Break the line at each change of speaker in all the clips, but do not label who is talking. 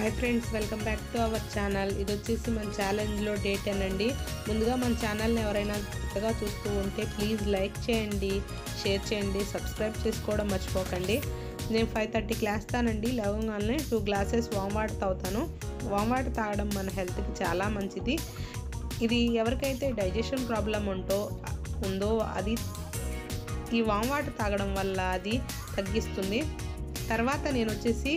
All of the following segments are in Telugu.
Hi friends, welcome back to our channel. ఇది వచ్చేసి మన ఛాలెంజ్లో డే 10 అండి. ముందుగా మన ఛానల్ని ఎవరైనా కొత్తగా చూస్తూ ఉంటే ప్లీజ్ లైక్ చేయండి, షేర్ చేయండి, సబ్స్క్రైబ్ చేసుకోవడం మర్చిపోకండి. నేను 5:30కి లేస్తానండి. లేవగానే 2 గ్లాసెస్ వామ్ వాటర్ తాగుతాను. వామ్ వాటర్ తాగడం మన హెల్త్కి చాలా మంచిది. ఇది ఎవరికైతే డైజెషన్ ప్రాబ్లం ఉందో అది ఈ వామ్ వాటర్ తాగడం వల్ల అది తగ్గిస్తుంది. తర్వాత నేను వచ్చేసి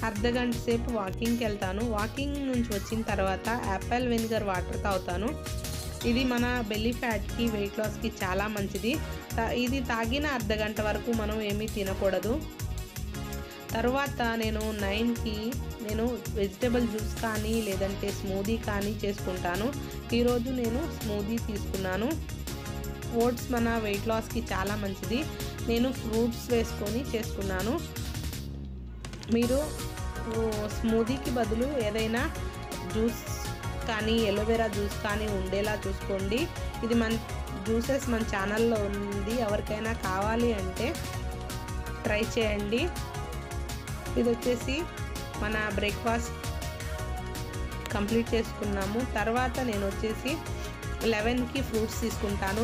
అర్ధగంట సేపు వాకింగ్కి వెళ్తాను. వాకింగ్ నుంచి వచ్చిన తర్వాత యాపిల్ వెనిగర్ వాటర్ తాగుతాను. ఇది మన బెల్లీ ఫ్యాట్కి, వెయిట్ లాస్కి చాలా మంచిది. ఇది తాగిన అర్ధగంట వరకు మనం ఏమీ తినకూడదు. తర్వాత నేను 9కి వెజిటబుల్ జ్యూస్ కానీ లేదంటే స్మూదీ కానీ చేసుకుంటాను. ఈరోజు నేను స్మూదీ తీసుకున్నాను. ఓట్స్ మన వెయిట్ లాస్కి చాలా మంచిది. నేను ఫ్రూట్స్ వేసుకొని చేసుకున్నాను. మీరు స్మూదీకి బదులు ఏదైనా జ్యూస్ కానీ ఎలోవెరా జ్యూస్ కానీ ఉండేలా చూసుకోండి. ఇది మన జ్యూసెస్ మన ఛానల్లో ఉంది. ఎవరికైనా కావాలి అంటే ట్రై చేయండి. ఇది వచ్చేసి మన బ్రేక్ఫాస్ట్ కంప్లీట్ చేసుకున్నాము. తర్వాత నేను వచ్చేసి 11కి ఫ్రూట్స్ తీసుకుంటాను.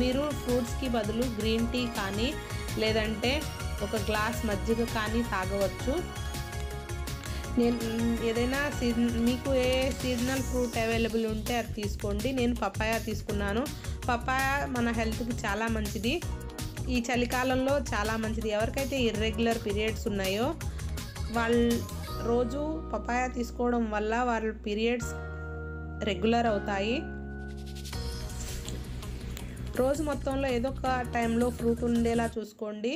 మీరు ఫ్రూట్స్కి బదులు గ్రీన్ టీ కానీ లేదంటే ఒక గ్లాస్ మజ్జిగ కానీ తాగవచ్చు. నేను ఏదైనా మీకు ఏ సీజనల్ ఫ్రూట్ అవైలబుల్ ఉంటే అది తీసుకోండి. నేను పపాయ తీసుకున్నాను. పపాయ మన హెల్త్కి చాలా మంచిది. ఈ చలికాలంలో చాలా మంచిది. ఎవరికైతే ఇర్రెగ్యులర్ పీరియడ్స్ ఉన్నాయో వాళ్ళు రోజు పపాయ తీసుకోవడం వల్ల వాళ్ళ పీరియడ్స్ రెగ్యులర్ అవుతాయి. రోజు మొత్తంలో ఏదో ఒక టైంలో ఫ్రూట్ ఉండేలా చూసుకోండి.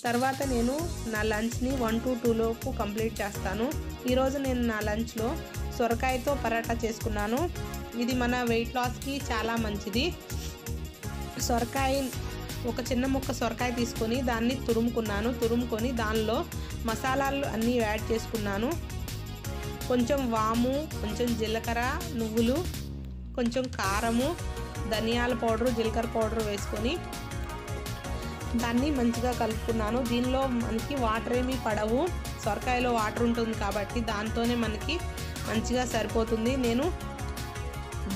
తర్వాత నేను నా లంచ్ని 1 to 2 లోపు కంప్లీట్ చేస్తాను. ఈరోజు నేను నా లంచ్లో సొరకాయతో పరాటా చేసుకున్నాను. ఇది మన వెయిట్ లాస్కి చాలా మంచిది. ఒక చిన్న ముక్క సొరకాయ తీసుకొని దాన్ని తురుముకొని దానిలో మసాలాలు అన్నీ యాడ్ చేసుకున్నాను. కొంచెం వాము, కొంచెం జీలకర్ర, నువ్వులు, కొంచెం కారము, ధనియాల పౌడరు, జీలకర్ర పౌడర్ వేసుకొని దాన్ని మంచిగా కలుపుకున్నాను. దీనిలో మనకి వాటర్ ఏమీ పడవు. సొరకాయలో వాటర్ ఉంటుంది కాబట్టి దాంతోనే మనకి మంచిగా సరిపోతుంది. నేను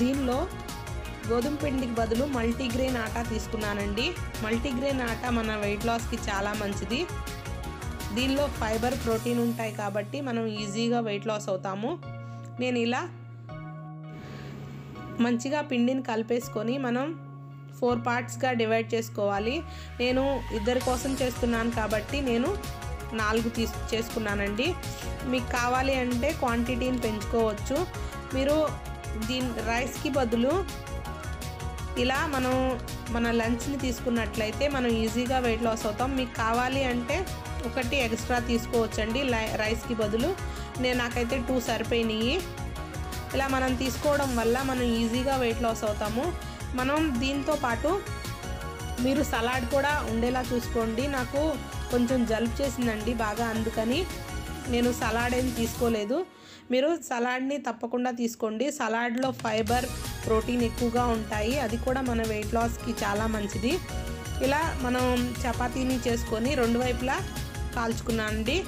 దీనిలో గోధుమ పిండికి బదులు మల్టీగ్రెయిన్ ఆటా తీసుకున్నానండి. మల్టీగ్రెయిన్ ఆటా మన వెయిట్ లాస్కి చాలా మంచిది. దీనిలో ఫైబర్, ప్రోటీన్ ఉంటాయి కాబట్టి మనం ఈజీగా వెయిట్ లాస్ అవుతాము. నేను ఇలా మంచిగా పిండిని కలిపేసుకొని మనం 4 పార్ట్స్గా డివైడ్ చేసుకోవాలి. నేను ఇద్దరి కోసం చేస్తున్నాను కాబట్టి నేను 4 చేసుకున్నానండి. మీకు కావాలి అంటే క్వాంటిటీని పెంచుకోవచ్చు. మీరు రైస్కి బదులు ఇలా మన లంచ్ని తీసుకున్నట్లయితే మనం ఈజీగా వెయిట్ లాస్ అవుతాం. మీకు కావాలి అంటే 1 ఎక్స్ట్రా తీసుకోవచ్చండి రైస్కి బదులు. నాకైతే 2 సరిపోయినాయి. ఇలా మనం తీసుకోవడం వల్ల మనం ఈజీగా వెయిట్ లాస్ అవుతాము. మనం దీంతో పాటు మీరు సలాడ్ కూడా ఉండేలా చూసుకోండి. నాకు కొంచెం జలుబు చేసిందండి బాగా, అందుకని నేను సలాడ్ ఏం తీసుకోలేదు. మీరు సలాడ్ని తప్పకుండా తీసుకోండి. సలాడ్లో ఫైబర్, ప్రోటీన్ ఎక్కువగా ఉంటాయి. అది కూడా మన వెయిట్ లాస్కి చాలా మంచిది. ఇలా మనం చపాతీని చేసుకొని 2 వైపులా కాల్చుకున్నానండి.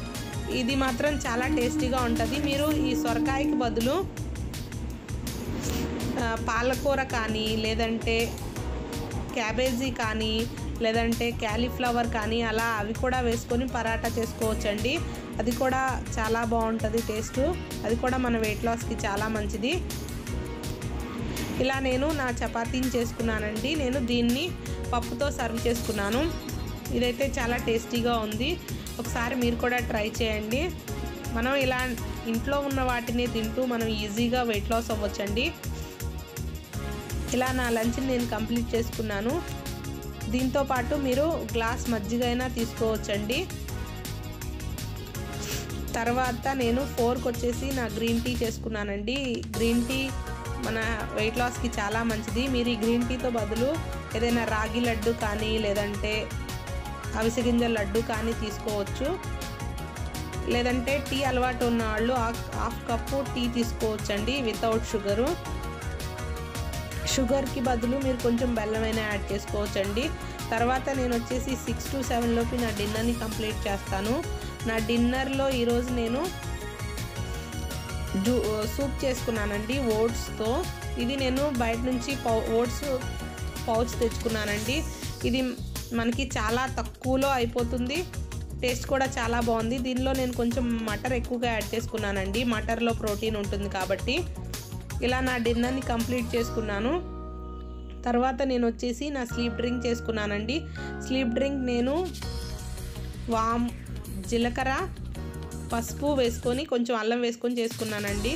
ఇది మాత్రం చాలా టేస్టీగా ఉంటుంది. మీరు ఈ సొరకాయకి బదులు పాలకూర కానీ లేదంటే క్యాబేజీ కానీ లేదంటే క్యాలీఫ్లవర్ కానీ అవి కూడా వేసుకొని పరాటా చేసుకోవచ్చండి. అది కూడా చాలా బాగుంటుంది టేస్ట్. అది కూడా మన వెయిట్ లాస్కి చాలా మంచిది. ఇలా నేను నా చపాతీని చేసుకున్నానండి. నేను దీన్ని పప్పుతో సర్వ్ చేసుకున్నాను. ఇదైతే చాలా టేస్టీగా ఉంది. ఒకసారి మీరు కూడా ట్రై చేయండి. మనం ఇలా ఇంట్లో ఉన్న వాటిని తింటూ మనం ఈజీగా వెయిట్ లాస్ అవ్వచ్చండి. ఇలా నా లంచ్ని నేను కంప్లీట్ చేసుకున్నాను. దీంతోపాటు మీరు గ్లాస్ మజ్జిగ అయినా తీసుకోవచ్చండి. తర్వాత నేను 4కి వచ్చేసి నా గ్రీన్ టీ చేసుకున్నానండి. గ్రీన్ టీ మన వెయిట్ లాస్కి చాలా మంచిది. మీరు ఈ గ్రీన్ టీతో బదులు ఏదైనా రాగి లడ్డు కానీ లేదంటే అవిసె గింజల లడ్డు కానీ తీసుకోవచ్చు. లేదంటే టీ అలవాటు ఉన్న వాళ్ళు 1/2 కప్పు టీ తీసుకోవచ్చండి వితౌట్ షుగరు. షుగర్కి బదులు మీరు కొంచెం బెల్లమైనా యాడ్ చేసుకోవచ్చండి. తర్వాత నేను వచ్చేసి 6 to 7 లోపు నా డిన్నర్ని కంప్లీట్ చేస్తాను. నా డిన్నర్లో ఈరోజు నేను సూప్ చేసుకున్నానండి ఓట్స్తో. ఇది నేను బయట నుంచి ఓట్స్ పౌచ్ తెచ్చుకున్నానండి. ఇది మనకి చాలా తక్కువలో అయిపోతుంది, టేస్ట్ కూడా చాలా బాగుంది. దీనిలో నేను కొంచెం మటర్ ఎక్కువగా యాడ్ చేసుకున్నానండి, మటర్లో ప్రోటీన్ ఉంటుంది కాబట్టి. ఇలా నా డిన్నర్ని కంప్లీట్ చేసుకున్నాను. తర్వాత నేను వచ్చేసి నా స్లీప్ డ్రింక్ చేసుకున్నానండి. స్లీప్ డ్రింక్ నేను వామ్, జీలకర్ర, పసుపు వేసుకొని కొంచెం అల్లం వేసుకొని చేసుకున్నానండి.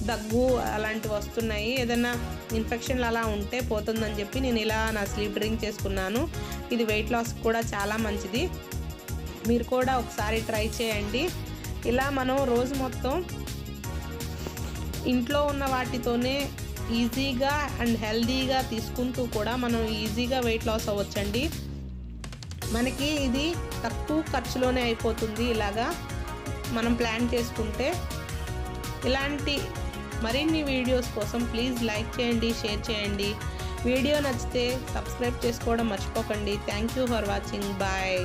దగ్గు అలాంటివి వస్తున్నాయి, ఏదైనా ఇన్ఫెక్షన్లు అలా ఉంటే పోతుందని చెప్పి నేను ఇలా నా స్లీప్ డ్రింక్ చేసుకున్నాను. ఇది వెయిట్ లాస్ కూడా చాలా మంచిది, మీరు కూడా ఒకసారి ట్రై చేయండి. ఇలా మనం రోజు మొత్తం ఇంట్లో ఉన్న వాటితోనే ఈజీగా అండ్ హెల్దీగా తీసుకుంటూ కూడా మనం ఈజీగా వెయిట్ లాస్ అవ్వచ్చండి. మనకి ఇది తక్కువ ఖర్చులోనే అయిపోతుంది ఇలాగా మనం ప్లాన్ చేసుకుంటే. ఇలాంటి మరిన్ని వీడియోస్ కోసం ప్లీజ్ లైక్ చేయండి, షేర్ చేయండి. వీడియో నచ్చితే సబ్స్క్రైబ్ చేసుకోవడం మర్చిపోకండి. Thank you for watching. Bye.